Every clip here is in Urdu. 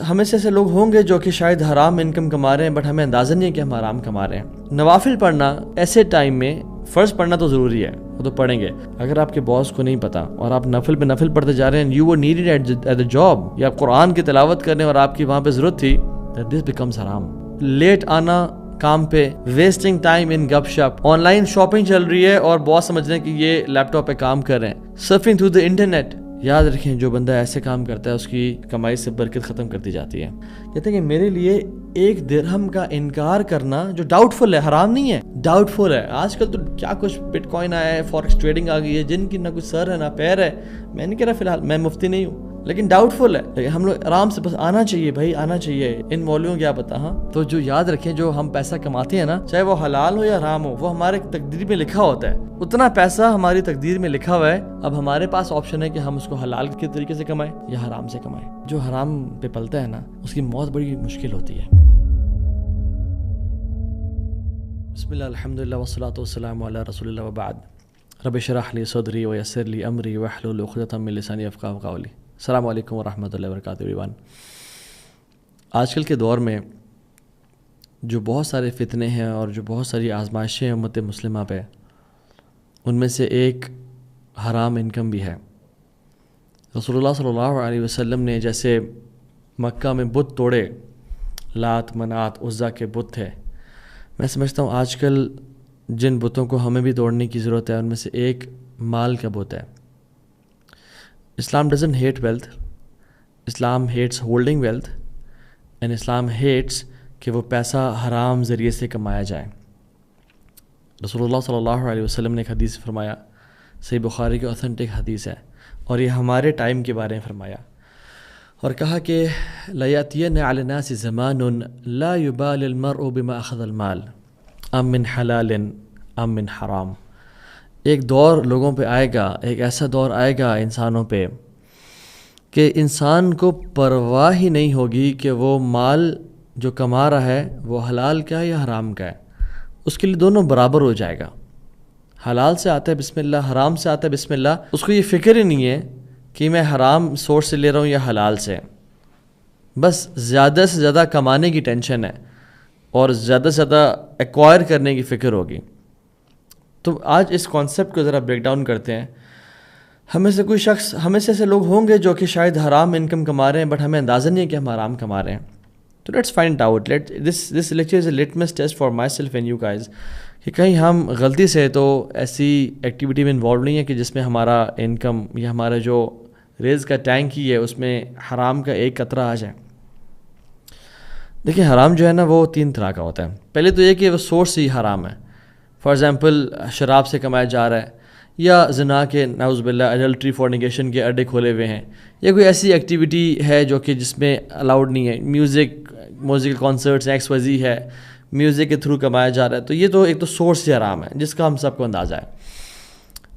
ہمیں سے ایسے لوگ ہوں گے جو کہ شاید حرام انکم کما رہے ہیں بٹ ہمیں اندازہ نہیں ہے کہ ہم حرام کما رہے ہیں۔ نوافل پڑھنا ایسے ٹائم میں، فرض پڑھنا تو ضروری ہے، وہ تو پڑھیں گے۔ اگر آپ کے باس کو نہیں پتا اور آپ نفل پہ نفل پڑھتے جا رہے ہیں، you were needed at the job, یا آپ قرآن کی تلاوت کرنے اور آپ کی وہاں پہ ضرورت تھی، دس بیکمز حرام۔ لیٹ آنا کام پہ، ویسٹنگ ٹائم ان گپ شپ، آن لائن شاپنگ چل رہی ہے اور باس سمجھ رہے ہیں کہ یہ لیپ ٹاپ پہ کام کر رہے ہیں، سرفنگ تھرو دا انٹرنیٹ۔ یاد رکھیں جو بندہ ایسے کام کرتا ہے اس کی کمائی سے برکت ختم کر دی جاتی ہے۔ کہتے ہیں کہ میرے لیے 1 درہم کا انکار کرنا جو ڈاؤٹ فل ہے، حرام نہیں ہے، ڈاؤٹ فل ہے۔ آج کل تو کیا کچھ بٹ کوائن آیا ہے، فوریکس ٹریڈنگ آ گئی ہے، جن کی نہ کوئی سر ہے نہ پیر ہے۔ میں نہیں کہہ رہا فی الحال، میں مفتی نہیں ہوں، لیکن ڈاؤٹ فل ہے، لیکن ہم لوگ آرام سے بس آنا چاہیے بھائی، آنا چاہیے۔ ان مولویوں کیا پتا۔ ہاں تو جو یاد رکھیں، جو ہم پیسہ کماتے ہیں نا، چاہے وہ حلال ہو یا حرام ہو، وہ ہمارے تقدیر میں لکھا ہوتا ہے، اتنا پیسہ ہماری تقدیر میں لکھا ہوا ہے۔ اب ہمارے پاس آپشن ہے کہ ہم اس کو حلال کے طریقے سے کمائیں یا حرام سے کمائیں۔ جو حرام پہ پلتا ہے نا، اس کی موت بڑی مشکل ہوتی ہے۔ بسم اللہ، الحمدللہ والصلاۃ والسلام علی رسول اللہ وبعد۔ رب اشرح لی صدری ویسر لی امری واحلل عقدۃ من لسانی یفقہوا قولی۔ السلام علیکم ورحمۃ اللہ وبرکاتہ ایوریون۔ آج کل کے دور میں جو بہت سارے فتنے ہیں اور جو بہت ساری آزمائشیں ہیں امت مسلمہ پہ، ان میں سے ایک حرام انکم بھی ہے۔ رسول اللہ صلی اللہ علیہ وسلم نے جیسے مکہ میں بت توڑے، لات منات عزا کے بت تھے، میں سمجھتا ہوں آج کل جن بتوں کو ہمیں بھی توڑنے کی ضرورت ہے ان میں سے ایک مال کا بت ہے۔ Islam doesn't hate wealth, Islam hates holding wealth, and Islam hates کہ وہ پیسہ حرام ذریعے سے کمایا جائے۔ رسول اللہ صلی اللہ علیہ وسلم نے ایک حدیث فرمایا، صحیح بخاری کی اوتھینٹک حدیث ہے، اور یہ ہمارے ٹائم کے بارے میں فرمایا، اور کہا کہ لَيَأْتِيَنَّ عَلَى النَّاسِ زَمَانٌ لَا يُبَالِ الْمَرْءُ بِمَا أَخَذَ الْمَالِ أَم مِّن حَلَالٍ أَم مِّن حَرَام۔ ایک دور لوگوں پہ آئے گا، ایک ایسا دور آئے گا انسانوں پہ کہ انسان کو پرواہ ہی نہیں ہوگی کہ وہ مال جو کما رہا ہے وہ حلال کا ہے یا حرام کا ہے، اس کے لیے دونوں برابر ہو جائے گا۔ حلال سے آتا ہے بسم اللہ، حرام سے آتا ہے بسم اللہ، اس کو یہ فکر ہی نہیں ہے کہ میں حرام سورس سے لے رہا ہوں یا حلال سے، بس زیادہ سے زیادہ کمانے کی ٹینشن ہے اور زیادہ سے زیادہ ایکوائر کرنے کی فکر ہوگی۔ تو آج اس کانسیپٹ کو ذرا بریک ڈاؤن کرتے ہیں۔ ہمیں سے کوئی شخص، ہمیں سے ایسے لوگ ہوں گے جو کہ شاید حرام انکم کما رہے ہیں بٹ ہمیں اندازہ نہیں ہے کہ ہم حرام کما رہے ہیں۔ تو let's find out, this lecture is a litmus test for my self and you guys, کہ کہیں ہم غلطی سے تو ایسی ایکٹیویٹی میں انوالو نہیں ہے کہ جس میں ہمارا انکم یا ہمارا جو ریز کا ٹینک ہی ہے اس میں حرام کا ایک قطرہ آ جائے۔ دیکھیں حرام جو ہے نا وہ 3 طرح کا ہوتا ہے۔ پہلے تو یہ کہ وہ سورس ہی حرام ہے، فار ایگزامپل شراب سے کمایا جا رہا ہے، یا زنا کے نعوذ باللہ ایڈلٹری فورنیکیشن کے اڈے کھولے ہوئے ہیں، یا کوئی ایسی ایکٹیویٹی ہے جو کہ جس میں الاؤڈ نہیں ہے، music concerts X Y Z ہے، میوزک کے تھرو کمایا جا رہا ہے، تو یہ تو ایک تو سورس ہی حرام ہے جس کا ہم سب کو اندازہ ہے۔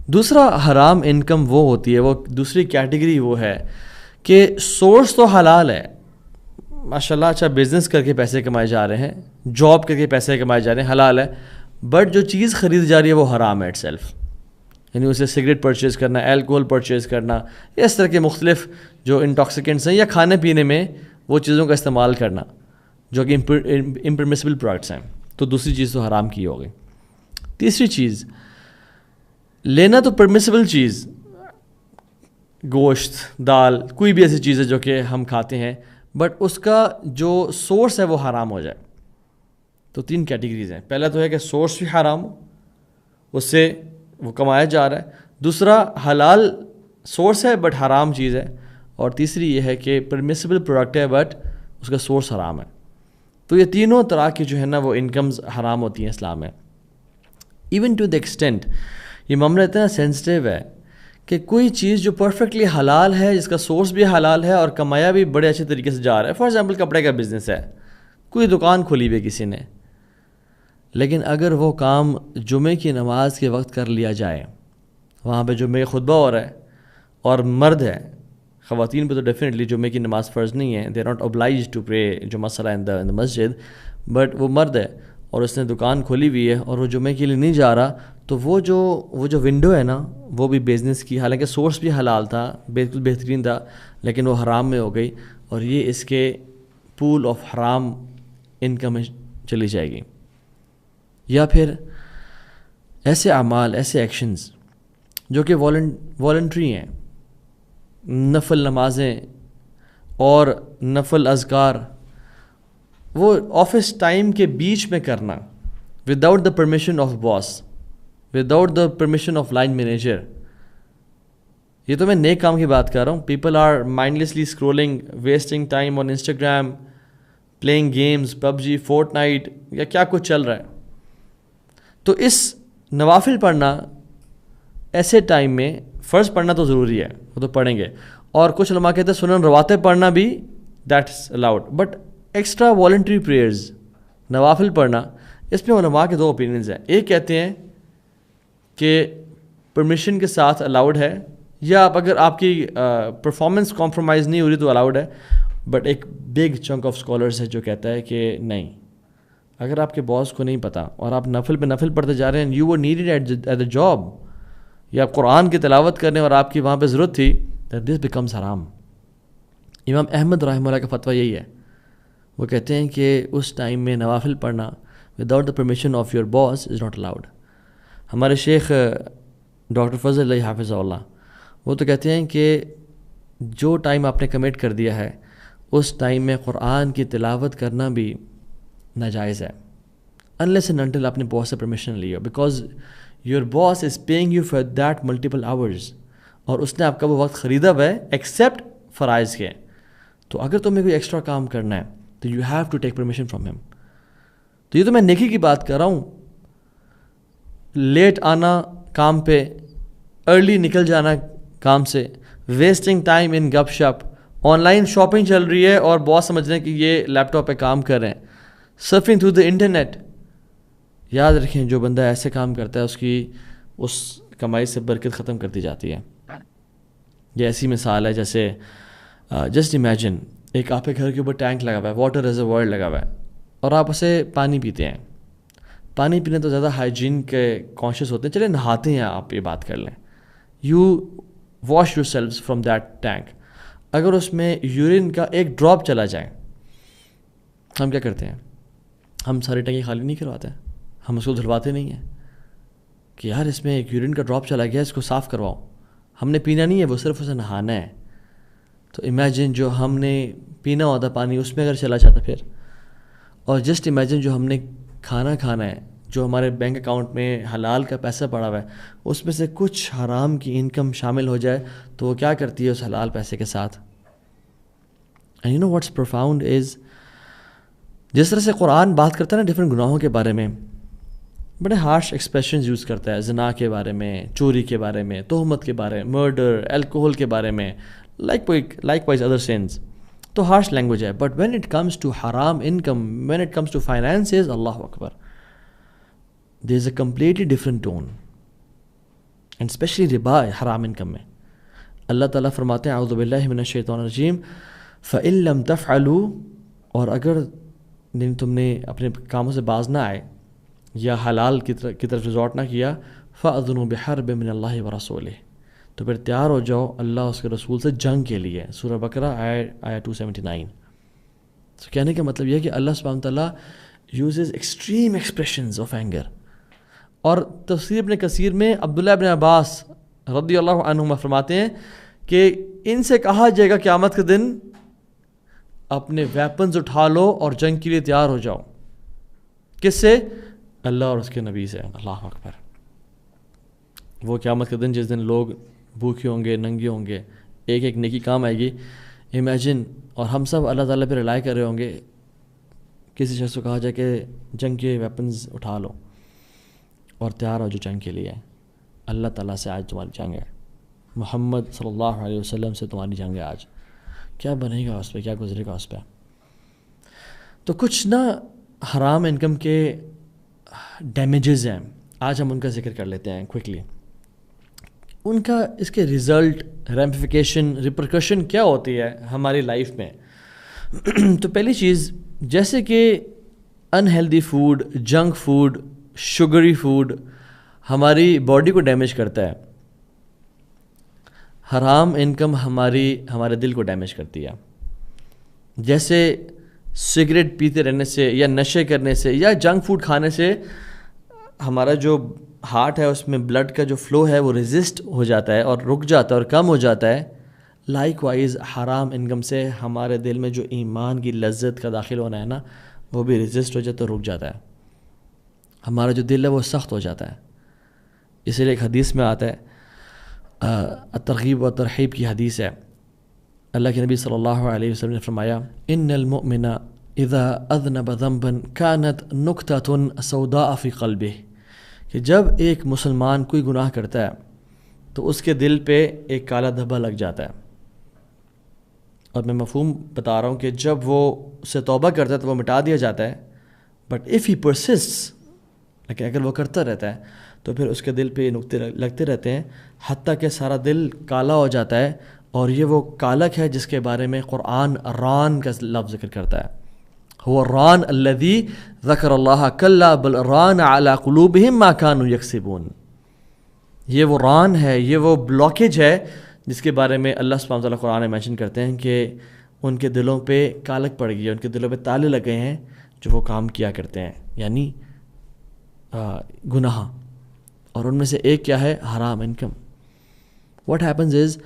دوسرا حرام انکم وہ ہوتی ہے، وہ دوسری کیٹیگری وہ ہے کہ سورس تو حلال ہے، ماشاء اللہ اچھا بزنس کر کے پیسے کمائے جا رہے ہیں، جاب کر کے پیسے کمائے جا رہے ہیں، حلال ہے، بٹ جو چیز خرید جا رہی ہے وہ حرام ہے اٹ سیلف، یعنی اسے سگریٹ پرچیز کرنا، الکوہل پرچیز کرنا، یا اس طرح کے مختلف جو انٹاکسیکینٹس ہیں، یا کھانے پینے میں وہ چیزوں کا استعمال کرنا جو کہ امپرمیسبل پروڈکٹس ہیں، تو دوسری چیز تو حرام کی ہو گئی۔ تیسری چیز، لینا تو پرمیسبل چیز، گوشت، دال، کوئی بھی ایسی چیز ہے جو کہ ہم کھاتے ہیں، بٹ اس کا جو سورس ہے وہ حرام ہو جائے۔ تو 3 کیٹیگریز ہیں، پہلا تو ہے کہ سورس بھی حرام ہو، اس سے وہ کمایا جا رہا ہے، دوسرا حلال سورس ہے بٹ حرام چیز ہے، اور تیسری یہ ہے کہ پرمیسبل پروڈکٹ ہے بٹ اس کا سورس حرام ہے۔ تو یہ تینوں طرح کی جو ہے نا وہ انکمز حرام ہوتی ہیں اسلام میں۔ ایون ٹو دی ایکسٹینٹ یہ معاملہ اتنا سینسٹیو ہے کہ کوئی چیز جو پرفیکٹلی حلال ہے، جس کا سورس بھی حلال ہے اور کمایا بھی بڑے اچھے طریقے سے جا رہا ہے، فار ایگزامپل کپڑے کا بزنس ہے، کوئی دکان کھولی ہوئی کسی نے، لیکن اگر وہ کام جمعے کی نماز کے وقت کر لیا جائے، وہاں پہ جمعے کا خطبہ ہو رہا ہے اور مرد ہے، خواتین پہ تو ڈیفینیٹلی جمعے کی نماز فرض نہیں ہے، they are not obliged to pray جمعہ صلاح ان دا مسجد، بٹ وہ مرد ہے اور اس نے دکان کھولی ہوئی ہے اور وہ جمعے کے لیے نہیں جا رہا، تو وہ جو ونڈو ہے نا وہ بھی بزنس کی، حالانکہ سورس بھی حلال تھا، بالکل بہترین تھا، لیکن وہ حرام میں ہو گئی، اور یہ اس کے پول آف حرام انکم میں چلی جائے گی. یا پھر ایسے اعمال، ایسے ایکشنز جو کہ والنٹری ہیں، نفل نمازیں اور نفل اذکار، وہ آفس ٹائم کے بیچ میں کرنا without the permission of boss, without the permission of line manager. یہ تو میں نیک کام کی بات کر رہا ہوں. People are mindlessly scrolling, wasting time on Instagram, playing games, PUBG، Fortnite یا کیا کچھ چل رہا ہے. تو اس نوافل پڑھنا ایسے ٹائم میں، فرض پڑھنا تو ضروری ہے، وہ تو پڑھیں گے، اور کچھ علماء کہتے ہیں سنن رواتب پڑھنا بھی that's allowed, but extra voluntary prayers, نوافل پڑھنا، اس میں علماء کے دو اوپینینز ہیں. ایک کہتے ہیں کہ پرمیشن کے ساتھ الاؤڈ ہے، یا اگر آپ کی پرفارمنس کمپرومائز نہیں ہو رہی تو الاؤڈ ہے. بٹ ایک بگ چنک آف اسکالرز ہے جو کہتا ہے کہ نہیں، اگر آپ کے باس کو نہیں پتہ اور آپ نفل پہ نفل پڑھتے جا رہے ہیں، you were needed at a job, یا قرآن کی تلاوت کرنے اور آپ کی وہاں پہ ضرورت تھی، دس بیکمز حرام. امام احمد رحمہ اللہ کا فتویٰ یہی ہے. وہ کہتے ہیں کہ اس ٹائم میں نوافل پڑھنا without the permission of your boss is not allowed. ہمارے شیخ ڈاکٹر فضل اللہ حافظ اللہ، وہ تو کہتے ہیں کہ جو ٹائم آپ نے کمٹ کر دیا ہے اس ٹائم میں قرآن کی تلاوت کرنا بھی ناجائز ہے، unless and until آپ نے باس سے پرمیشن لی ہو، because your boss is paying you for that multiple hours, اور اس نے آپ کا وہ وقت خریدا ہوا ہے ایکسیپٹ فرائض کے. تو اگر تمہیں کوئی ایکسٹرا کام کرنا ہے تو you have to take permission from ہم. تو یہ تو میں نیکی کی بات کر رہا ہوں. لیٹ آنا کام پہ، ارلی نکل جانا کام سے، ویسٹنگ ٹائم ان گپ شپ، آن لائن شاپنگ چل رہی ہے اور باس سمجھ رہے ہیں کہ یہ لیپ ٹاپ پہ کام کر رہے ہیں، سرفنگ تھرو دا انٹرنیٹ. یاد رکھیں جو بندہ ایسے کام کرتا ہے اس کی اس کمائی سے برکت ختم کر دی جاتی ہے. یہ ایسی مثال ہے جیسے جسٹ امیجن ایک آپ کے گھر کے اوپر ٹینک لگا ہوا ہے، واٹر ریزروائر لگا ہوا ہے، اور آپ اسے پانی پیتے ہیں. پانی پینے تو زیادہ ہائیجین کے کانشیس ہوتے ہیں، چلے نہاتے ہیں آپ، یہ بات کر لیں، you wash your سیلفس from that tank. اگر اس میں یورین کا ایک ڈراپ چلا جائے، ہم کیا کرتے ہیں؟ ہم ساری ٹینکی خالی نہیں کرواتے ہیں، ہم اس کو دھلواتے نہیں ہیں کہ یار اس میں ایک یورین کا ڈراپ چلا گیا، اس کو صاف کرواؤ. ہم نے پینا نہیں ہے، وہ صرف اسے نہانا ہے. تو امیجن جو ہم نے پینا ہوتا پانی اس میں اگر چلا جاتا پھر. اور جسٹ امیجن جو ہم نے کھانا ہے، جو ہمارے بینک اکاؤنٹ میں حلال کا پیسہ پڑا ہوا ہے، اس میں سے کچھ حرام کی انکم شامل ہو جائے تو وہ کیا کرتی ہے اس حلال پیسے کے ساتھ؟ And you know what's profound is, جس طرح سے قرآن بات کرتا ہے نا ڈفرینٹ گناہوں کے بارے میں، بڑے ہارش ایکسپریشنز یوز کرتا ہے، زنا کے بارے میں، چوری کے بارے میں، تہمت کے بارے میں، مرڈر، الکوہل کے بارے میں، لائک وائز ادر سینس. تو ہارش لینگویج ہے. But when it comes to حرام income, when it comes to finances, اللہ اکبر، there is a completely different tone. And especially ربا حرام انکم میں. اللہ تعالیٰ فرماتے ہیں اعوذ باللہ من الشیطان الرجیم فَإِن لَمْ تَفْعَلُوا، اور اگر تم نے اپنے کاموں سے باز نہ آئے یا حلال کی طرف ریزورٹ نہ کیا، فَأَذُنُوا بِحَرْبٍ مِّنَ اللَّهِ وَرَسُولِهِ، تو پھر تیار ہو جاؤ اللہ اس کے رسول سے جنگ کے لیے. سورہ بقرہ آیا 279. تو کہنے کا مطلب یہ ہے کہ اللہ سبحانہ تعالیٰ uses extreme expressions of anger. اور تفسیر ابن کثیر میں عبداللہ ابن عباس رضی اللہ عنہما فرماتے ہیں کہ ان سے کہا جائے گا قیامت کے دن اپنے ویپنز اٹھا لو اور جنگ کے لیے تیار ہو جاؤ. کس سے؟ اللہ اور اس کے نبی سے. اللہ اکبر. وہ قیامت کے دن جس دن لوگ بھوکے ہوں گے، ننگے ہوں گے، ایک ایک نیکی کام آئے گی. امیجن، اور ہم سب اللہ تعالیٰ پہ ریلائی کر رہے ہوں گے. کسی شخص کو کہا جائے کہ جنگ کے ویپنز اٹھا لو اور تیار ہو جو جنگ کے لیے. اللہ تعالیٰ سے آج تمہاری جنگ ہے، محمد صلی اللہ علیہ وسلم سے تمہاری جنگ ہے. آج کیا بنے گا اس پہ، کیا گزرے گا اس پہ. تو کچھ نا حرام انکم کے ڈیمیجز ہیں، آج ہم ان کا ذکر کر لیتے ہیں کوئکلی. ان کا اس کے رزلٹ، ریمیفیکیشن، ریپرکشن کیا ہوتی ہے ہماری لائف میں. تو پہلی چیز، جیسے کہ unhealthy food, junk food, sugary food ہماری باڈی کو ڈیمیج کرتا ہے، حرام انکم ہمارے دل کو ڈیمیج کرتی ہے. جیسے سگریٹ پیتے رہنے سے یا نشے کرنے سے یا جنک فوڈ کھانے سے ہمارا جو ہارٹ ہے اس میں بلڈ کا جو فلو ہے وہ ریزسٹ ہو جاتا ہے اور رک جاتا ہے اور کم ہو جاتا ہے. لائک وائز حرام انکم سے ہمارے دل میں جو ایمان کی لذت کا داخل ہونا ہے نا وہ بھی ریزسٹ ہو جاتا ہے, رک جاتا ہے. ہمارا جو دل ہے وہ سخت ہو جاتا ہے. اسی لیے ایک حدیث میں آتا ہے, ترغیب و ترحیب کی حدیث ہے, اللہ کے نبی صلی اللہ علیہ وسلم نے فرمایا ان المؤمن اذا اذنب ذنبا كانت نکتة سوداء فی قلبہ, کہ جب ایک مسلمان کوئی گناہ کرتا ہے تو اس کے دل پہ ایک کالا دھبا لگ جاتا ہے. اور میں مفہوم بتا رہا ہوں کہ جب وہ اسے توبہ کرتا ہے تو وہ مٹا دیا جاتا ہے, بٹ اف ہی پرسسٹس, لیکن اگر وہ کرتا رہتا ہے تو پھر اس کے دل پہ یہ نقطے لگتے رہتے ہیں حتیٰ کہ سارا دل کالا ہو جاتا ہے. اور یہ وہ کالک ہے جس کے بارے میں قرآن ران کا لفظ ذکر کرتا ہے, هو الران الذي ذکر اللہ کلا بل ران علی قلوبہم ما كانوا یکسبون. یہ وہ ران ہے, یہ وہ بلاکیج ہے جس کے بارے میں اللہ سبحانہ وتعالیٰ قرآن میں مینشن کرتے ہیں کہ ان کے دلوں پہ کالک پڑ گئی ہے, ان کے دلوں پہ تالے لگ گئے ہیں جو وہ کام کیا کرتے ہیں, یعنی گناہ. اور ان میں سے ایک کیا ہے, حرام income. What happens is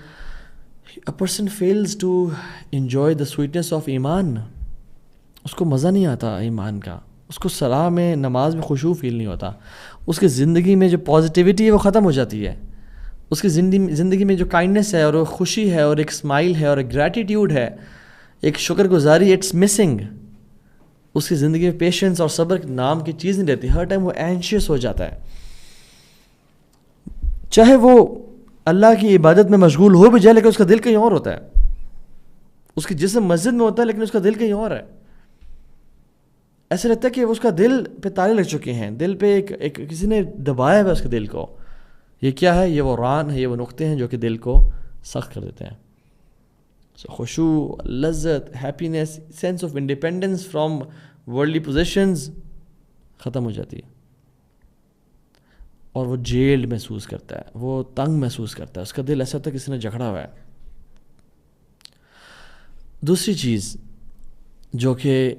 a person fails to enjoy the sweetness of ایمان. اس کو مزہ نہیں آتا ایمان کا, اس کو صلاح میں نماز میں خشوع فیل نہیں ہوتا, اس کی زندگی میں جو پازیٹیوٹی ہے وہ ختم ہو جاتی ہے, اس کی زندگی میں جو کائنڈنس ہے اور وہ خوشی ہے اور ایک اسمائل ہے اور ایک گریٹیٹیوڈ ہے, ایک شکر گزاری, اٹس مسنگ. اس کی زندگی میں پیشنس اور صبر نام کی چیز نہیں رہتی, ہر ٹائم وہ اینشیس ہو جاتا ہے. چاہے وہ اللہ کی عبادت میں مشغول ہو بھی جائے لیکن اس کا دل کہیں اور ہوتا ہے. اس کی جسم مسجد میں ہوتا ہے لیکن اس کا دل کہیں اور ہے. ایسا لگتا ہے کہ اس کا دل پہ تالے لگ چکے ہیں, دل پہ ایک کسی نے دبایا ہے اس کے دل کو. یہ کیا ہے, یہ وہ ران ہے, یہ وہ نقطے ہیں جو کہ دل کو سخت کر دیتے ہیں. خشوع, لذت, happiness, sense of independence from worldly positions ختم ہو جاتی ہے, اور وہ جیلڈ محسوس کرتا ہے, وہ تنگ محسوس کرتا ہے, اس کا دل ایسا ہوتا ہے کسی نے جکڑا ہوا ہے. دوسری چیز جو کہ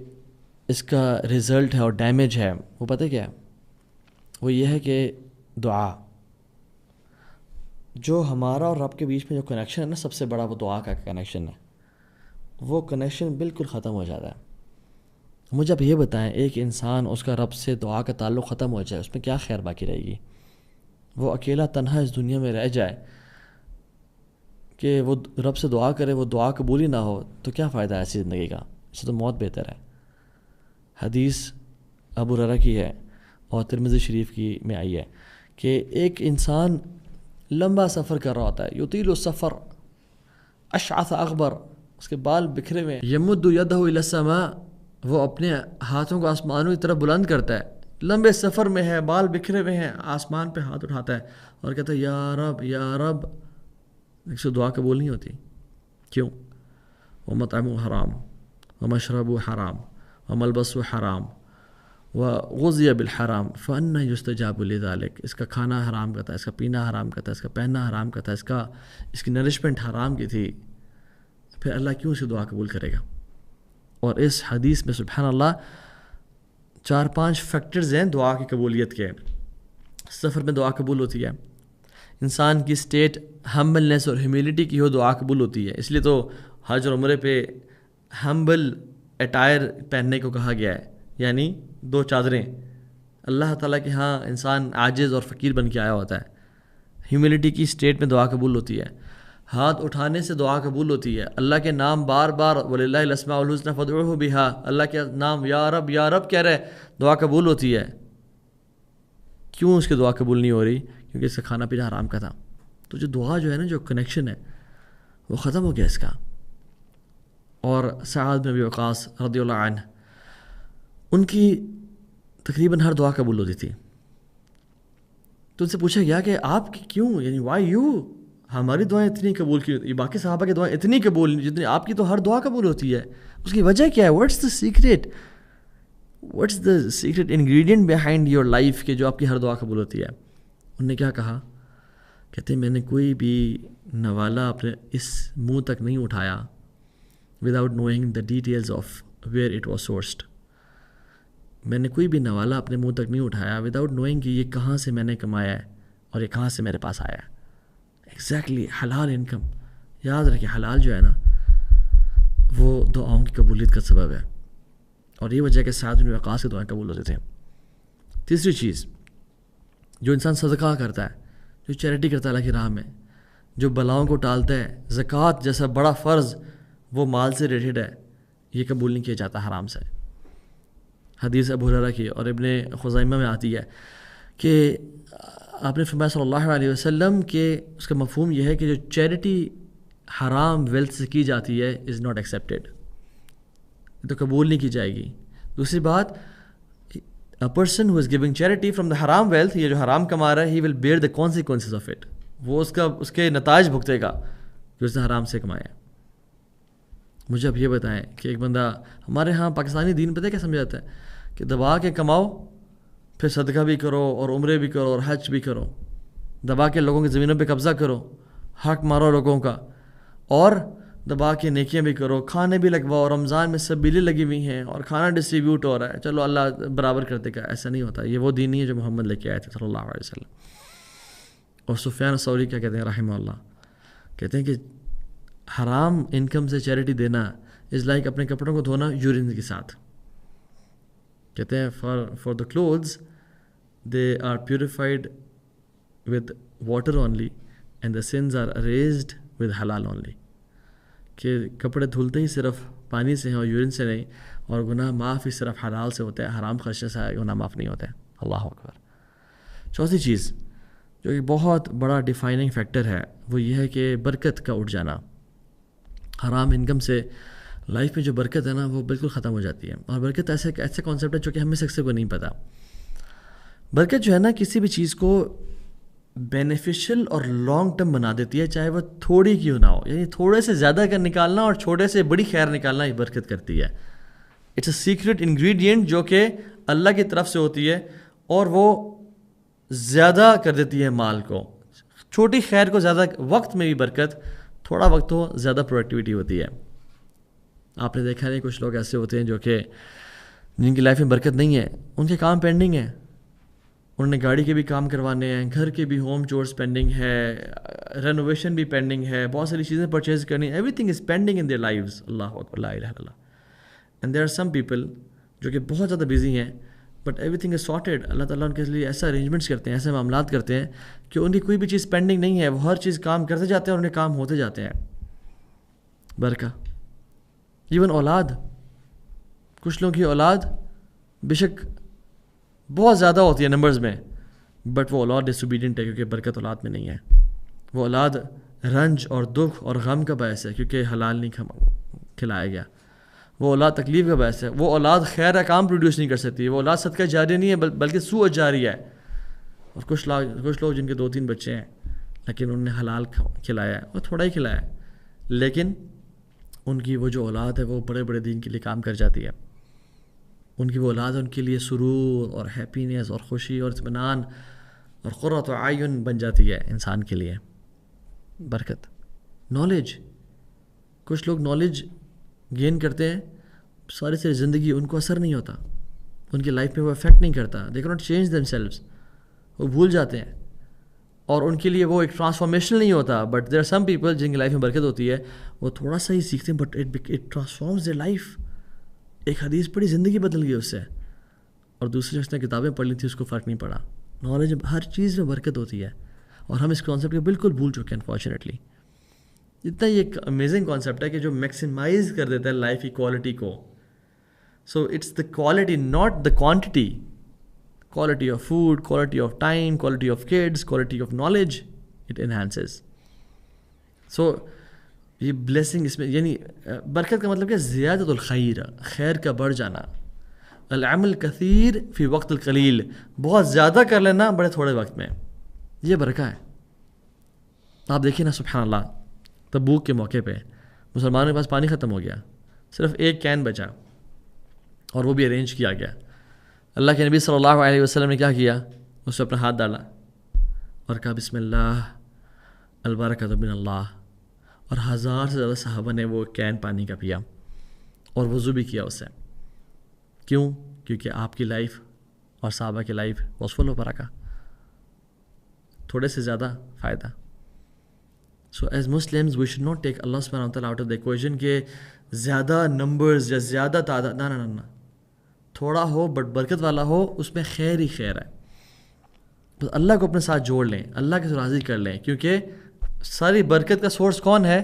اس کا رزلٹ ہے اور ڈیمیج ہے وہ پتہ کیا ہے, وہ یہ ہے کہ دعا, جو ہمارا اور رب کے بیچ میں جو کنیکشن ہے نا, سب سے بڑا وہ دعا کا کنیکشن ہے, وہ کنیکشن بالکل ختم ہو جاتا ہے. مجھے آپ یہ بتائیں, ایک انسان اس کا رب سے دعا کا تعلق ختم ہو جائے, اس میں کیا خیر باقی رہے گی؟ وہ اکیلا تنہا اس دنیا میں رہ جائے کہ وہ رب سے دعا کرے, وہ دعا قبول ہی نہ ہو, تو کیا فائدہ ہے ایسی زندگی کا؟ اس سے تو موت بہتر ہے. حدیث ابو ہریرہ کی ہے اور ترمذی شریف کی میں آئی ہے کہ ایک انسان لمبا سفر کر رہا ہوتا ہے, یطیل السفر اشعث اغبر, اس کے بال بکھرے ہوئے, یمد یدہ الی السماء, وہ اپنے ہاتھوں کو آسمانوں کی طرف بلند کرتا ہے, لمبے سفر میں ہے, بال بکھرے ہوئے ہیں, آسمان پہ ہاتھ اٹھاتا ہے اور کہتا ہے یا رب یا رب. اس سے دعا قبول نہیں ہوتی. کیوں؟ ومطعمہ حرام ومشربہ حرام وملبسہ حرام وغذی بالحرام فأنی یستجاب لذلک. اس کا کھانا حرام کا تھا, اس کا پینا حرام کا تھا, اس کا پہننا حرام کا تھا, اس کی نرشمنٹ حرام کی تھی, پھر اللہ کیوں اسے دعا قبول کرے گا؟ اور اس حدیث میں سبحان اللہ 4-5 فیکٹرز ہیں دعا کی قبولیت کے. سفر میں دعا قبول ہوتی ہے, انسان کی سٹیٹ ہمبلنس اور ہیوملٹی کی ہو دعا قبول ہوتی ہے. اس لیے تو حج اور عمرے پہ ہمبل اٹائر پہننے کو کہا گیا ہے, یعنی 2 چادریں. اللہ تعالیٰ کے ہاں انسان عاجز اور فقیر بن کے آیا ہوتا ہے. ہیوملٹی کی سٹیٹ میں دعا قبول ہوتی ہے. ہاتھ اٹھانے سے دعا قبول ہوتی ہے. اللہ کے نام بار بار وَلِلَّهِ الْأَسْمَاءُ الْحُسْنَىٰ فَادْعُوهُ بِهَا, اللہ کے نام یا رب کہہ رہے, دعا قبول ہوتی ہے. کیوں اس کی دعا قبول نہیں ہو رہی؟ کیونکہ اس کا کھانا پینا حرام کا تھا. تو جو دعا جو ہے نا, جو کنیکشن ہے وہ ختم ہو گیا اس کا. اور سعد بن ابی وقاص رضی اللہ عنہ, ان کی تقریباً ہر دعا قبول ہوتی تھی. تو ان سے پوچھا گیا کہ آپ کیوں, یعنی وائی یو, ہماری دعائیں اتنی قبول کی ہوتی, باقی صحابہ کی دعائیں اتنی قبول جتنی آپ کی تو ہر دعا قبول ہوتی ہے, اس کی وجہ کیا ہے؟ What's the secret, what's the secret ingredient behind your life کہ جو آپ کی ہر دعا قبول ہوتی ہے؟ انہوں نے کیا کہا؟ کہتے ہیں میں نے کوئی بھی نوالہ اپنے اس منہ تک نہیں اٹھایا without knowing the details of where it was sourced. میں نے کوئی بھی نوالا اپنے منہ تک نہیں اٹھایا وداؤٹ نوئنگ کہ یہ کہاں سے میں نے کمایا ہے اور یہ کہاں سے میرے پاس آیا ہے. ایگزیکٹلی حلال انکم. یاد رکھیں حلال جو ہے نا وہ دعاؤں کی قبولیت کا سبب ہے، اور یہ وجہ کہ سعد بن وقاص کی دعائیں قبول ہوتے تھے. تیسری چیز، جو انسان صدقہ کرتا ہے، جو چیریٹی کرتا ہے اللہ کی راہ میں، جو بلاؤں کو ٹالتا ہے، زکوٰۃ جیسا بڑا فرض وہ مال سے ریلیٹڈ ہے، یہ قبول نہیں کیا جاتا حرام سے. حدیث ابو ہریرہ کی اور ابن خزیمہ میں آتی ہے کہ آپ نے فرمایا صلی اللہ علیہ وسلم کہ اس کا مفہوم یہ ہے کہ جو چیریٹی حرام ویلتھ سے کی جاتی ہے از ناٹ ایکسیپٹیڈ، تو قبول نہیں کی جائے گی. دوسری بات، a person who is giving charity from the haram wealth، یہ جو حرام کما رہا ہے he will bear the consequences of it، وہ اس کے نتائج بھگتے گا جو اس نے حرام سے کمایا. مجھے اب یہ بتائیں کہ ایک بندہ، ہمارے ہاں پاکستانی دین پتہ کیا سمجھاتا ہے کہ دبا کے کماؤ، پھر صدقہ بھی کرو اور عمرے بھی کرو اور حج بھی کرو، دبا کے لوگوں کی زمینوں پہ قبضہ کرو، حق مارو لوگوں کا، اور دبا کے نیکیاں بھی کرو، کھانے بھی لگواؤ، رمضان میں سب بلیں لگی ہوئی ہیں اور کھانا ڈسٹریبیوٹ ہو رہا ہے، چلو اللہ برابر کر دے گا. ایسا نہیں ہوتا. یہ وہ دین نہیں ہے جو محمد لے کے آئے تھے صلی اللہ علیہ وسلم. اور سفیان ثوری کیا کہتے ہیں رحمہ اللہ، کہتے ہیں کہ حرام انکم سے چیریٹی دینا از لائک اپنے کپڑوں کو دھونا یورین کے ساتھ. کہتے ہیں for the clothes they are purified with water only and the sins are erased with حلال اونلی. کہ کپڑے دھلتے ہی صرف پانی سے ہیں اور یورین سے نہیں، اور گناہ معاف ہی صرف حلال سے ہوتا ہے، حرام خرچے سے گناہ معاف نہیں ہوتا ہے. اللہ اکبر. چوتھی چیز جو کہ بہت بڑا ڈیفائننگ فیکٹر ہے وہ یہ ہے کہ برکت کا اٹھ جانا. حرام انکم سے لائف میں جو برکت ہے نا وہ بالکل ختم ہو جاتی ہے. اور برکت ایسے کانسیپٹ ہے جو کہ ہمیں سے کو نہیں پتہ. برکت جو ہے نا کسی بھی چیز کو بینیفیشل اور لانگ ٹرم بنا دیتی ہے، چاہے وہ تھوڑی کیوں نہ ہو. یعنی تھوڑے سے زیادہ کا نکالنا اور چھوٹے سے بڑی خیر نکالنا یہ برکت کرتی ہے. اٹس اے سیکرٹ انگریڈینٹ جو کہ اللہ کی طرف سے ہوتی ہے، اور وہ زیادہ کر دیتی ہے مال کو. چھوٹی خیر کو زیادہ وقت میں بھی برکت، تھوڑا وقت ہو زیادہ پروڈکٹیوٹی ہوتی ہے. آپ نے دیکھا نہیں کچھ لوگ ایسے ہوتے ہیں جو کہ جن کی لائف میں برکت نہیں ہے، ان کے کام پینڈنگ ہیں، انہوں نے گاڑی کے بھی کام کروانے ہیں، گھر کے بھی ہوم چورس پینڈنگ ہے، رینوویشن بھی پینڈنگ ہے، بہت ساری چیزیں پرچیز کرنی، everything is pending in their lives. اللہ اکبر، لا الہ الا اللہ. And there are some people جو کہ بہت زیادہ بزی ہیں but everything is sorted. اللہ تعالیٰ ان کے لیے ایسا ارینجمنٹس کرتے ہیں، ایسے معاملات کرتے ہیں کہ ان کی کوئی بھی چیز پینڈنگ نہیں ہے، وہ ہر چیز کام کرتے جاتے ہیں اور ان کے کام ہوتے جاتے ہیں. برکہ. ایون اولاد، کچھ لوگوں کی اولاد بے شک بہت زیادہ ہوتی ہے نمبرز میں، بٹ وہ اولاد ڈسوبیڈینٹ ہے کیونکہ برکت اولاد میں نہیں ہے. وہ اولاد رنج اور دکھ اور غم کا باعث ہے کیونکہ حلال نہیں کھلایا گیا. وہ اولاد تکلیف کا باعث ہے. وہ اولاد خیر کام پروڈیوس نہیں کر سکتی. وہ اولاد صدقہ جاری نہیں ہے بلکہ سوء جاری ہے. اور کچھ لوگ جن کے 2-3 بچے ہیں لیکن انہوں نے حلال کھلایا ہے، وہ تھوڑا ہی کھلایا ہے، لیکن ان کی وہ جو اولاد ہے وہ بڑے بڑے دین کے لیے کام کر جاتی ہے. ان کی وہ اولاد ان کے لیے سرور اور ہیپینس اور خوشی اور اطمینان اور قرۃ اعین بن جاتی ہے انسان کے لیے. برکت. نالج. کچھ لوگ نالج گین کرتے ہیں ساری زندگی، ان کو اثر نہیں ہوتا، ان کی لائف میں وہ افیکٹ نہیں کرتا. They can't change them selves. وہ بھول جاتے ہیں اور ان کے لیے وہ ایک ٹرانسفارمیشن نہیں ہوتا. But there are some people جن کی لائف میں برکت ہوتی ہے، وہ تھوڑا سا ہی سیکھتے ہیں but it transforms their life. ایک حدیث پڑھی زندگی بدل گئی اس سے، اور دوسری شخص نے کتابیں پڑھ لی تھی اس کو فرق نہیں پڑا. نالج، ہر چیز میں برکت ہوتی ہے اور ہم اس کانسیپٹ کو بالکل بھول چکے ہیں انفارچونیٹلی. اتنا یہ ایک امیزنگ کانسیپٹ ہے کہ جو میکسیمائز کر دیتا ہے لائف کی کوالٹی کو. So it's the quality not the quantity. Quality of food, quality of time, quality of kids, quality of knowledge, it enhances. So یہ بلیسنگ اس میں، یعنی برکت کا مطلب کیا؟ زیادت الخیر، خیر کا بڑھ جانا. العمل کثیر فی وقت القلیل، بہت زیادہ کر لینا بڑے تھوڑے وقت میں، یہ برکہ ہے. آپ دیکھیے نا سبحان اللہ، تبوک کے موقع پہ مسلمانوں کے پاس پانی ختم ہو گیا، صرف ایک کین بچا اور وہ بھی ارینج کیا گیا. اللہ کے نبی صلی اللہ علیہ وسلم نے کیا کیا؟ اس پہ اپنا ہاتھ ڈالا اور کہا بسم اللہ البرکۃ من اللہ، اور 1000 سے زیادہ صحابہ نے وہ کین پانی کا پیا. اور وضو بھی کیا اس سے. کیوں؟ کیونکہ آپ کی لائف اور صحابہ کی لائف واز فل آف برکہ, تھوڑے سے زیادہ فائدہ. So as Muslims we should not take اللہ سبحانہ وتعالیٰ آؤٹ آف دا ایکویشن کہ زیادہ نمبرز یا زیادہ تعداد, نہ تھوڑا ہو بٹ برکت والا ہو, اس میں خیر ہی خیر ہے. بس اللہ کو اپنے ساتھ جوڑ لیں, اللہ کے راضی کر لیں, کیونکہ ساری برکت کا سورس کون ہے؟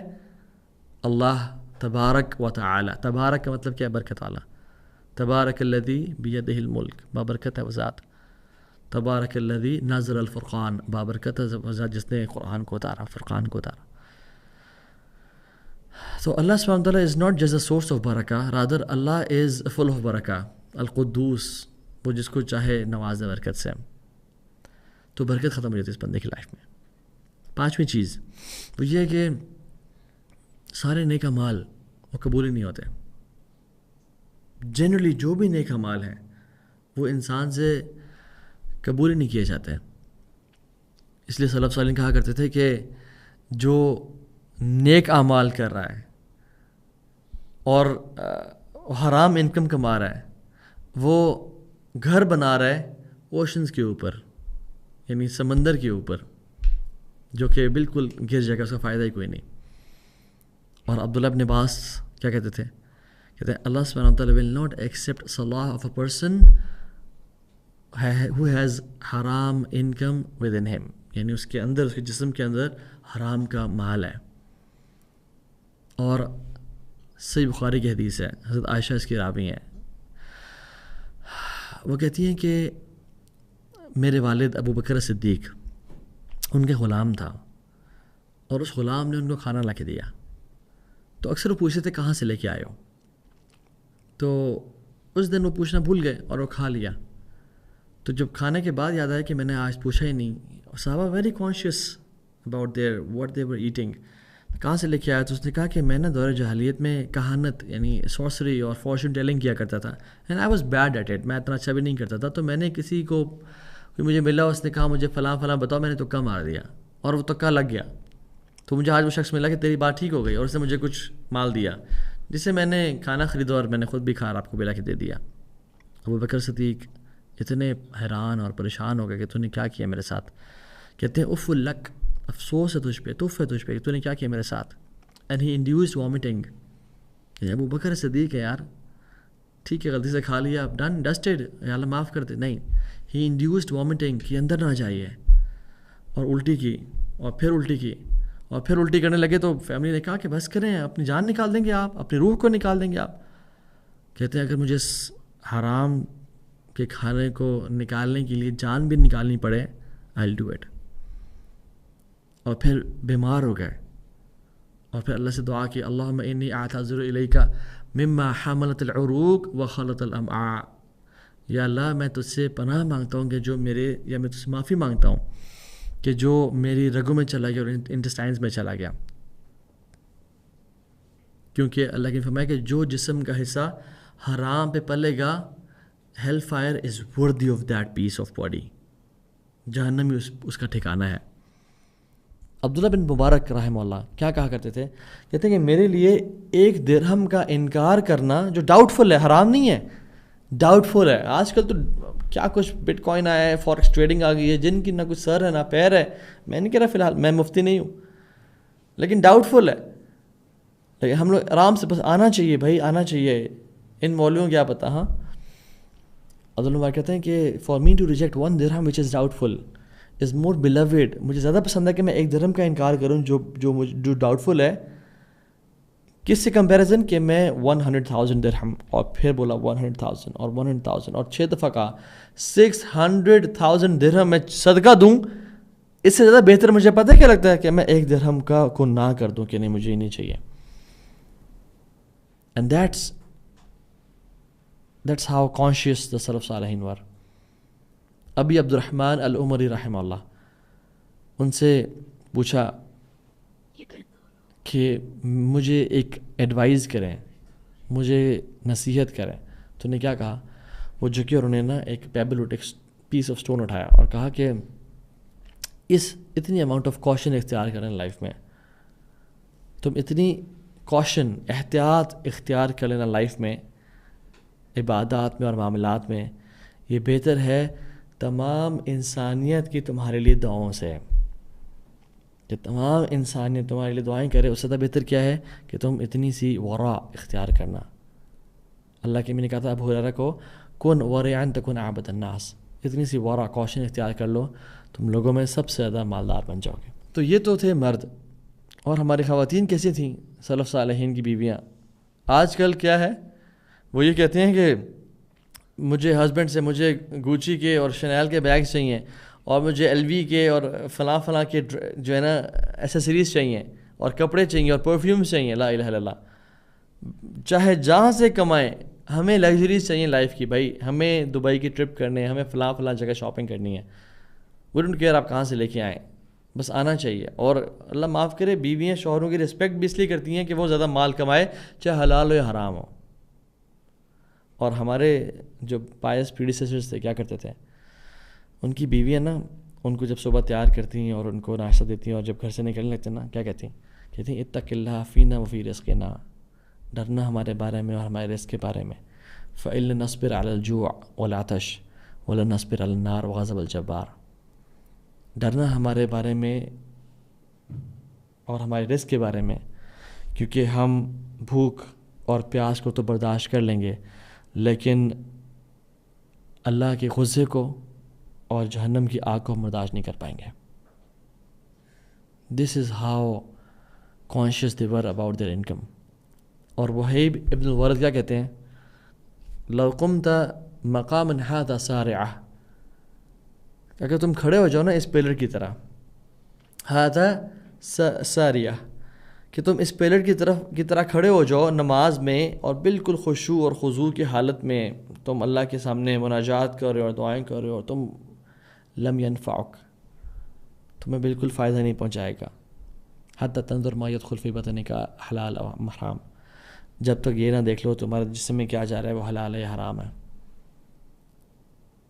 اللہ تبارک و تعالی. تبارک کا مطلب کیا ہے؟ برکت والا. تبارک الذی بیدہ الملک, بابرکت ہے وہ ذات. تبارک الذی نزل الفرقان, بابرکت ہے وہ ذات جس نے قرآن کو اتارا, فرقان کو اتارا. So Allah subhanahu wa ta'ala is not just a source of barakah, rather Allah is full of barakah. القدوس, وہ جس کو چاہے نواز برکت سے. تو برکت ختم ہو جاتی ہے اس بندے کی لائف میں. پانچویں چیز وہ یہ ہے کہ سارے نیک اعمال وہ قبول ہی نہیں ہوتے. جنرلی جو بھی نیک اعمال ہیں وہ انسان سے قبول ہی نہیں کیے جاتے. اس لیے سلف صالحین کہا کرتے تھے کہ جو نیک اعمال کر رہا ہے اور حرام انکم کما رہا ہے, وہ گھر بنا رہا ہے اوشنز کے اوپر, یعنی سمندر کے اوپر, جو کہ بالکل گر جائے گا, اس کا فائدہ ہی کوئی نہیں. اور عبداللہ ابن عباس کیا کہتے تھے؟ کہتے ہیں اللہ سبحانہ و تعالیٰ will not accept salah of a person who has haram income within him, یعنی اس کے اندر, اس کے جسم کے اندر حرام کا مال ہے. اور صحیح بخاری کی حدیث ہے, حضرت عائشہ اس کی راوی ہیں, وہ کہتی ہیں کہ میرے والد ابو بکر صدیق ان کے غلام تھا, اور اس غلام نے ان کو کھانا لا کے دیا. تو اکثر وہ پوچھتے تھے کہاں سے لے کے آئے ہو, تو اس دن وہ پوچھنا بھول گئے اور وہ کھا لیا. تو جب کھانے کے بعد یاد آیا کہ میں نے آج پوچھا ہی نہیں, صحابہ very conscious about their what they were eating, کہاں سے لے کے آیا؟ تو اس نے کہا کہ میں نے دور جاہلیت میں کہانت یعنی سورسری اور فارچون ٹیلنگ کیا کرتا تھا, and I was bad at it, میں اتنا اچھا بھی نہیں کرتا تھا. تو میں نے کسی کو, کوئی مجھے ملا, اس نے کہا مجھے فلاں فلاں بتاؤ, میں نے تکا مار دیا اور وہ تکا لگ گیا. تو مجھے آج وہ شخص ملا کہ تیری بات ٹھیک ہو گئی, اور اس نے مجھے کچھ مال دیا جس سے میں نے کھانا خریدا اور میں نے خود بھی کھا, آپ کو بھی لا کے دے دیا. ابو بکر صدیق اتنے حیران اور پریشان ہو گئے کہ تو نے کیا کیا میرے ساتھ. کہتے ہیں اف لک, افسوس ہے تجھ پہ, تف ہے تجھ پہ کہ تو نے کیا کیا میرے ساتھ. And he induced vomiting. ابو بکر صدیق ہے یار, ٹھیک ہے غلطی سے کھا لیا, ڈن ڈسٹڈ, یا اللہ معاف کر دے. نہیں, ہی انڈیوسڈ وامٹنگ کہ اندر نہ جائیے, اور الٹی کی, اور پھر الٹی کی, اور پھر الٹی کرنے لگے. تو فیملی نے کہا کہ بس کریں, اپنی جان نکال دیں گے آپ, اپنی روح کو نکال دیں گے آپ. کہتے ہیں اگر مجھے حرام کے کھانے کو نکالنے کے لیے جان بھی نکالنی پڑے, I'll do it. اور پھر بیمار ہو گئے, اور پھر اللہ سے دعا کی, اللہم انی اعتذر الیک مما حملت العروق وخلط الامعاء, یا اللہ میں تجھ سے پناہ مانگتا ہوں کہ جو میرے, یا میں تجھ سے معافی مانگتا ہوں کہ جو میری رگوں میں چلا گیا اور انٹسٹائنز میں چلا گیا. کیونکہ اللہ کی فرمایا کہ جو جسم کا حصہ حرام پہ پلے گا, hell fire is worthy of that piece of body, جہنم ہی اس کا ٹھکانہ ہے. عبداللہ بن مبارک رحمہ اللہ کیا کہا کرتے تھے؟ کہتے ہیں کہ میرے لیے 1 درہم کا انکار کرنا جو ڈاؤٹ فل ہے, حرام نہیں ہے, ڈاؤٹ فل ہے. آج کل تو کیا کچھ بٹ کوائن آیا ہے, فارکس ٹریڈنگ آ گئی ہے, جن کی نہ کچھ سر ہے نہ پیر ہے. میں نہیں کہہ رہا فی الحال, میں مفتی نہیں ہوں, لیکن ڈاؤٹ فل ہے. لیکن ہم لوگ آرام سے, بس آنا چاہیے بھائی, آنا چاہیے. ان مولویوں کیا پتہ. ہاں, عبداللہ کہتے ہیں کہ فار می ٹو ریجیکٹ 1 درہم وچ از ڈاؤٹ فل از مور بلیوڈ, مجھے زیادہ پسند ہے کہ میں 1 درہم کا انکار کروں جو ڈاؤٹ فل ہے. کس سے کمپیریزن کہ میں 100,000 درہم, اور پھر بولا 100,000 اور 100,000 اور 6 دفعہ کہا 600,000 درہم میں صدقہ دوں. اس سے زیادہ بہتر مجھے پتہ کیا لگتا ہے کہ میں 1 درہم کا کو نہ کر دوں کہ نہیں مجھے ہی نہیں چاہیے. اینڈ دیٹس ہاؤ کانشیس دا سلف صالحین ور. ابی عبد الرحمن العمری رحمہ اللہ, ان سے پوچھا کہ مجھے ایک ایڈوائز کریں, مجھے نصیحت کریں. تو نے کیا کہا؟ وہ جھکے اور انہیں نا ایک پیبل ایک پیس آف اسٹون اٹھایا اور کہا کہ اتنی اماؤنٹ آف کوشن اختیار کریں لائف میں, تم اتنی کوشن، احتیاط اختیار کر لینا لائف میں، عبادات میں اور معاملات میں، یہ بہتر ہے تمام انسانیت کی تمہارے لیے دعاؤں سے. کہ تمام انسانیت تمہارے لیے دعائیں کرے، اس سے زیادہ بہتر کیا ہے کہ تم اتنی سی ورع اختیار کرنا. اللہ کے میں نے کہا تھا ابو ہریرہ کو، کن ورعا تکن اعبد الناس، اتنی سی ورع کوشن اختیار کر لو، تم لوگوں میں سب سے زیادہ مالدار بن جاؤ گے. تو یہ تو تھے مرد. اور ہماری خواتین کیسی تھیں؟ سلف صالحین کی بیویاں. آج کل کیا ہے، وہ یہ کہتے ہیں کہ مجھے ہسبینڈ سے مجھے گوچی کے اور شنیل کے بیگ چاہیے، اور مجھے ایل وی کے اور فلاں فلاں کے جو ہے نا ایسیسریز چاہیے، اور کپڑے چاہیے، اور پرفیوم چاہیے. لا الہ الا اللہ. چاہے جہاں سے کمائیں، ہمیں لگژریز چاہیے لائف کی. بھائی ہمیں دبئی کی ٹرپ کرنے، ہمیں فلاں فلاں جگہ شاپنگ کرنی ہے. وی ڈونٹ کیئر آپ کہاں سے لے کے آئیں، بس آنا چاہیے. اور اللہ معاف کرے، بیویاں شوہروں کی رسپیکٹ بھی اس لیے کرتی ہیں کہ وہ زیادہ مال کمائے، چاہے حلال ہو یا حرام ہو. اور ہمارے جو پائس پریڈیسیسرز تھے کیا کرتے تھے، ان کی بیویاں نا ان کو جب صبح تیار کرتی ہیں اور ان کو ناشتہ دیتی ہیں، اور جب گھر سے نکلنے لگتے ہیں نا کیا کہتی ہیں اتق اللہ فینا وفی رزقنا، ڈرنا ہمارے بارے میں اور ہمارے رزق کے بارے میں. فإن نصبر علی الجوع والعطش ولن نصبر علی النار وغضب الجبار. ڈرنا ہمارے بارے میں اور ہمارے رزق کے بارے میں، کیونکہ ہم بھوک اور پیاس کو تو برداشت کر لیں گے، لیکن اللہ کے غصے کو اور جہنم کی آگ کو ہم برداشت نہیں کر پائیں گے. This is how conscious they were about their income. اور وہیب ابن الورد کیا کہتے ہیں، لو قمت مقاما ھذا سارعہ، اگر تم کھڑے ہو جاؤ نا اس پیلر کی طرح، ھذا ساریہ، کہ تم اس پیلر کی طرح کھڑے ہو جاؤ نماز میں، اور بالکل خشوع اور خضوع کی حالت میں تم اللہ کے سامنے مناجات کر رہے ہو اور دعائیں کر رہے ہو، اور تم لم ینفعک، تمہیں بالکل فائدہ نہیں پہنچائے گا. حتی تنظر ما يدخل فی بطنک حلال او حرام، جب تک یہ نہ دیکھ لو تمہارے جسم میں کیا جا رہا ہے وہ حلال ہے یا حرام ہے.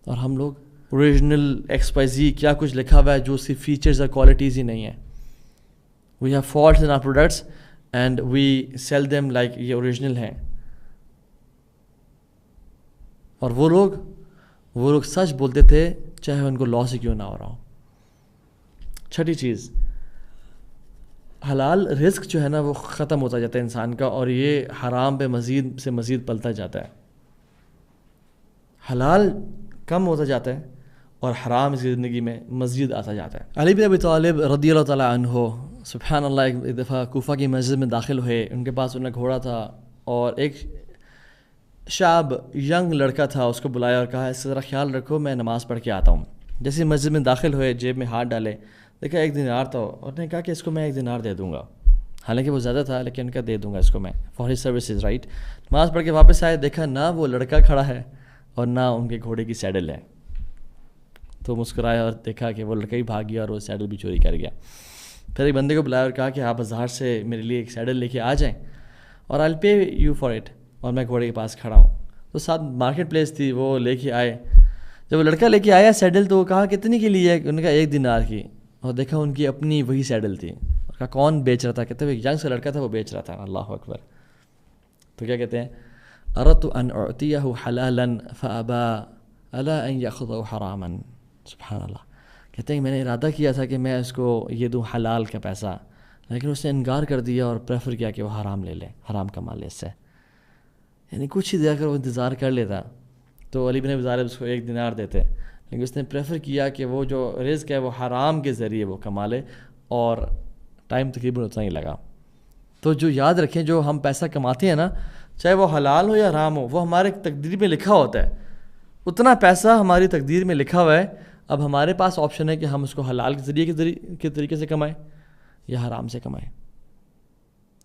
اور ہم لوگ اوریجنل XYZ کیا کچھ لکھا ہوا ہے جو اس کی فیچرز اور کوالٹیز ہی نہیں ہیں. We have faults in our products and we sell them like یہ اوریجنل ہیں. اور وہ لوگ سچ بولتے تھے چاہے ان کو لاس ہی کیوں نہ ہو رہا ہو. چھٹی چیز، حلال رزق جو ہے نا وہ ختم ہوتا جاتا ہے انسان کا، اور یہ حرام پہ مزید سے مزید پلتا جاتا ہے. حلال کم ہوتا جاتا ہے اور حرام اس کی زندگی میں مزید آتا جاتا ہے. علی بن ابی طالب رضی اللہ تعالیٰ عنہ سبحان اللہ ایک دفعہ کوفہ کی مسجد میں داخل ہوئے. ان کے پاس انہیں گھوڑا تھا، اور ایک شاب ینگ لڑکا تھا، اس کو بلایا اور کہا اس سے ذرا خیال رکھو، میں نماز پڑھ کے آتا ہوں. جیسے مسجد میں داخل ہوئے جیب میں ہاتھ ڈالے، دیکھا 1 دینار تھا، اور نے کہا کہ اس کو میں 1 دینار دے دوں گا. حالانکہ وہ زیادہ تھا لیکن ان کا دے دوں گا اس کو میں فار ہز سروسز رائٹ. نماز پڑھ کے واپس آئے، دیکھا نہ وہ لڑکا کھڑا ہے اور نہ ان کے گھوڑے کی سیڈل ہے. تو مسکرایا اور دیکھا کہ وہ لڑکا ہی بھاگ گیا اور وہ سیڈل بھی چوری کر گیا. پھر ایک بندے کو بلایا اور کہا کہ آپ بازار سے میرے لیے ایک سیڈل لے کے آ جائیں اور آئی ول پے یو فار اٹ، اور میں گھوڑے کے پاس کھڑا ہوں. تو ساتھ مارکیٹ پلیس تھی، وہ لے کے آئے. جب وہ لڑکا لے کے آیا سیڈل تو وہ کہا کتنی کی لی ہے؟ انہوں نے کہا 1 دینار کی. اور دیکھا ان کی اپنی وہی سیڈل تھی. اور کہا کون بیچ رہا تھا؟ کہتے ہیں ایک ینگ سا لڑکا تھا وہ بیچ رہا تھا. اللہ اکبر. تو کیا کہتے ہیں، اردت ان اعطیہ حلالا فابا الا ان یاخذہ حراما. سبحان اللہ. کہتے ہیں کہ میں نے ارادہ کیا تھا کہ میں اس کو یہ دوں حلال کا پیسہ، لیکن اس نے انکار کر دیا اور پریفر کیا کہ وہ حرام لے لے، حرام کما لے اس سے. یعنی کچھ ہی دیر کر وہ انتظار کر لیتا تو علی بن ابی طالب اس کو 1 دینار دیتے، لیکن اس نے پریفر کیا کہ وہ جو رزق ہے وہ حرام کے ذریعے وہ کما لے، اور ٹائم تقریباً اتنا ہی لگا. تو جو یاد رکھیں، جو ہم پیسہ کماتے ہیں نا، چاہے وہ حلال ہو یا حرام ہو، وہ ہمارے تقدیر میں لکھا ہوتا ہے. اتنا پیسہ ہماری تقدیر میں لکھا ہوا ہے. اب ہمارے پاس آپشن ہے کہ ہم اس کو حلال کے ذریعے کے طریقے سے کمائیں یا حرام سے کمائیں.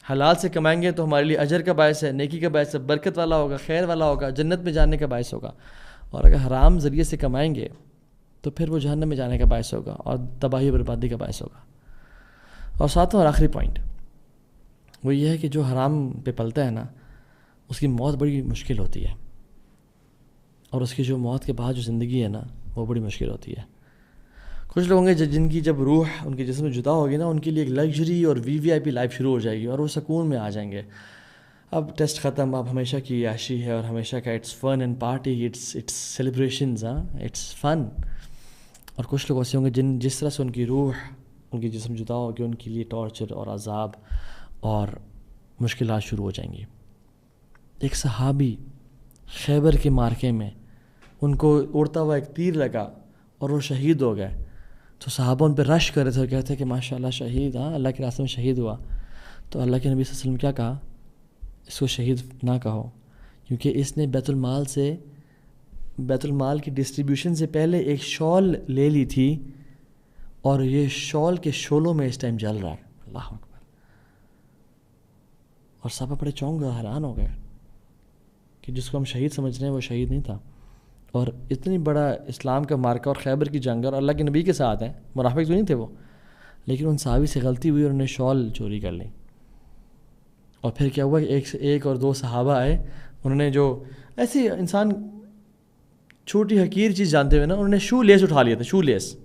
حلال سے کمائیں گے تو ہمارے لیے اجر کا باعث ہے، نیکی کا باعث ہے، برکت والا ہوگا، خیر والا ہوگا، جنت میں جانے کا باعث ہوگا. اور اگر حرام ذریعے سے کمائیں گے تو پھر وہ جہنم میں جانے کا باعث ہوگا اور تباہی و بربادی کا باعث ہوگا. اور ساتواں اور آخری پوائنٹ وہ یہ ہے کہ جو حرام پہ پلتا ہے نا، اس کی موت بڑی مشکل ہوتی ہے، اور اس کی جو موت کے بعد جو زندگی ہے نا وہ بڑی مشکل ہوتی ہے. کچھ لوگ ہوں گے جن کی جب روح ان کے جسم میں جدا ہوگی نا، ان کے لیے ایک لگژری اور VIP لائف شروع ہو جائے گی اور وہ سکون میں آ جائیں گے. اب ٹیسٹ ختم، اب ہمیشہ کی عیاشی ہے اور ہمیشہ کا it's fun and party, it's celebrations, it's fun. اور کچھ لوگ ایسے ہوں گے جس طرح سے ان کی روح ان کی جسم جدا ہوگی، ان کے لیے ٹارچر اور عذاب اور مشکلات شروع ہو جائیں گی. ایک صحابی خیبر کے مارکے میں ان کو اڑتا ہوا ایک تیر لگا اور وہ شہید ہو گئے. تو صحابہ ان پہ رش کر رہے تھے اور کہتے ہیں کہ ماشاء اللہ شہید، اللہ کے راستے میں شہید ہوا. تو اللہ کے نبی صلی اللہ علیہ وسلم کیا کہا؟ اس کو شہید نہ کہو، کیونکہ اس نے بیت المال کی ڈسٹریبیوشن سے پہلے ایک شال لے لی تھی اور یہ شال کے شولوں میں اس ٹائم جل رہا ہے. اللہ اکبر. اور صحابہ بڑے چونک گئے، حیران ہو گئے کہ جس کو ہم شہید سمجھ رہے ہیں وہ شہید نہیں تھا. اور اتنی بڑا اسلام کا مارکہ اور خیبر کی جنگ اور اللہ کے نبی کے ساتھ ہیں، منافق تو نہیں تھے وہ، لیکن ان صحابی سے غلطی ہوئی اور انہوں نے شال چوری کر لی. اور پھر کیا ہوا کہ ایک اور دو صحابہ آئے، انہوں نے جو ایسی انسان چھوٹی حقیر چیز جانتے ہوئے نا، انہوں نے شو لیس اٹھا لیا تھا. شو لیس،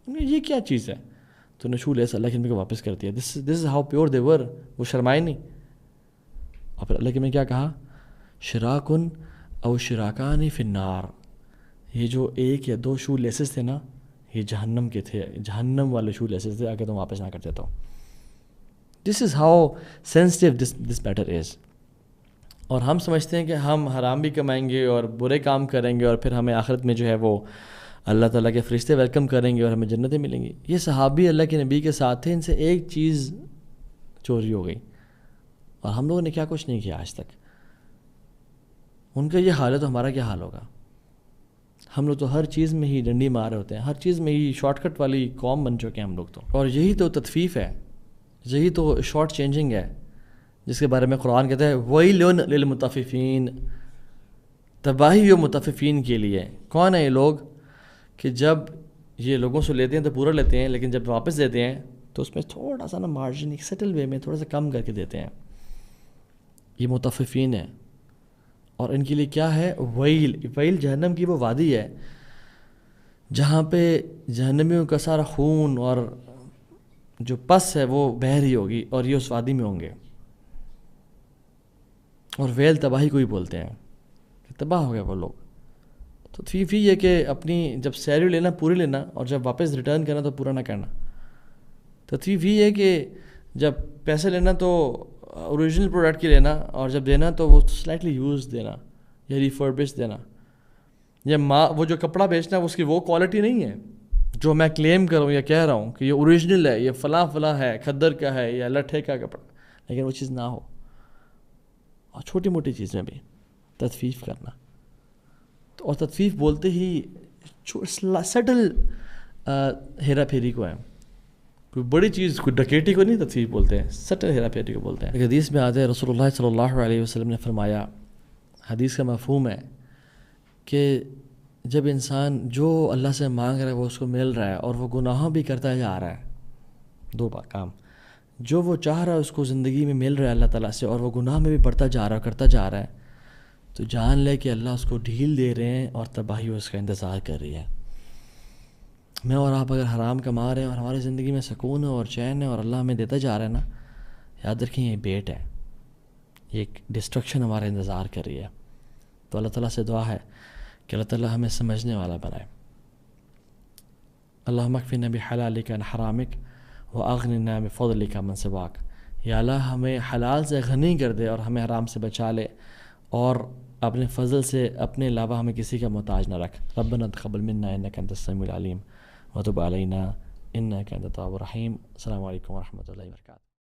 یہ کیا چیز ہے؟ تو انہوں نے شو لیس اللہ کے نبی کو واپس کر دیا. دس از ہاؤ پیور دے ور. وہ شرمائے نہیں. اور پھر اللہ کے نبی کیا کہا؟ شراکن او شراکانی فی النار. یہ جو ایک یا دو شو لیسز تھے نا، یہ جہنم کے تھے، جہنم والے شو لیسز تھے، اگر تم واپس نہ کرتے تو. This is how sensitive this matter is. اور ہم سمجھتے ہیں کہ ہم حرام بھی کمائیں گے اور برے کام کریں گے اور پھر ہمیں آخرت میں جو ہے وہ اللہ تعالیٰ کے فرشتے ویلکم کریں گے اور ہمیں جنتیں ملیں گی. یہ صحابی اللہ کے نبی کے ساتھ تھے، ان سے ایک چیز چوری ہو گئی اور ہم لوگوں نے کیا کچھ نہیں کیا آج تک. ان کا یہ حال ہے تو ہمارا کیا حال ہوگا؟ ہم لوگ تو ہر چیز میں ہی ڈنڈی مار رہے ہوتے ہیں، ہر چیز میں ہی شارٹ کٹ والی قوم بن چکے ہیں ہم لوگ تو. اور یہی تو تطفیف ہے، یہی تو شارٹ چینجنگ ہے جس کے بارے میں قرآن کہتا ہے وَيْلٌ لِلْمُطَفِّفِينَ. تباہی ہو مطففین کے لیے. کون ہے یہ لوگ؟ کہ جب یہ لوگوں سے لیتے ہیں تو پورا لیتے ہیں، لیکن جب واپس دیتے ہیں تو اس میں تھوڑا سا نا مارجن ایک سیٹل وے میں تھوڑا سا کم کر کے دیتے ہیں. یہ مطففین ہیں. اور ان کے لیے کیا ہے؟ ویل جہنم کی وہ وادی ہے جہاں پہ جہنمیوں کا سارا خون اور جو پس ہے وہ بہہ رہی ہوگی اور یہ اس وادی میں ہوں گے. اور ویل تباہی کو ہی بولتے ہیں کہ تباہ ہو گئے وہ لوگ. تو فی یہ کہ اپنی جب سیلری لینا پوری لینا اور جب واپس ریٹرن کرنا تو پورا نہ کرنا. تو فی ہے کہ جب پیسے لینا تو اوریجنل پروڈکٹ کی لینا اور جب دینا تو وہ سلائٹلی یوز دینا یا ریفربش دینا. یا وہ جو کپڑا بیچنا اس کی وہ کوالٹی نہیں ہے جو میں کلیم کروں یا کہہ رہا ہوں کہ یہ اوریجنل ہے، یہ فلاں ہے، کھدر کا ہے یا لٹھے کا کپڑا، لیکن وہ چیز نہ ہو. اور چھوٹی موٹی چیزیں بھی تطفیف کرنا. تو اور تطفیف بولتے ہی سٹل ہیرا پھیری کو ہے، کوئی بڑی چیز کوئی ڈکیٹی کو نہیں تطفیف بولتے ہیں، سٹل ہیرا پھیری کو بولتے ہیں. ایک حدیث میں آتے ہیں رسول اللہ صلی اللہ علیہ وسلم نے فرمایا، حدیث کا مفہوم ہے کہ جب انسان جو اللہ سے مانگ رہا ہے وہ اس کو مل رہا ہے اور وہ گناہوں بھی کرتا جا رہا ہے، دو کام، جو وہ چاہ رہا ہے اس کو زندگی میں مل رہا ہے اللہ تعالیٰ سے اور وہ گناہ میں بھی بڑھتا جا رہا ہے، کرتا جا رہا ہے، تو جان لے کہ اللہ اس کو ڈھیل دے رہے ہیں اور تباہی اس کا انتظار کر رہی ہے. میں اور آپ اگر حرام کما رہے ہیں اور ہماری زندگی میں سکون ہے اور چین ہے اور اللہ ہمیں دیتا جا رہا ہے نا، یاد رکھیں یہ بیٹ ہے، ایک ڈسٹرکشن ہمارا انتظار کر رہی ہے. تو اللہ تعالیٰ سے دعا ہے کہ اللہ تعالیٰ ہمیں سمجھنے والا بنائے. اللہم اکفنا بحلالک عن حرامک واغننا بفضلک من سواک. یا اللہ ہمیں حلال سے غنی کر دے اور ہمیں حرام سے بچا لے اور اپنے فضل سے اپنے علاوہ ہمیں کسی کا محتاج نہ رکھ. ربنا تقبل منا انک انت السمیع العلیم وتب علینا انک انت التواب الرحیم. السلام علیکم ورحمۃ اللہ وبرکاتہ.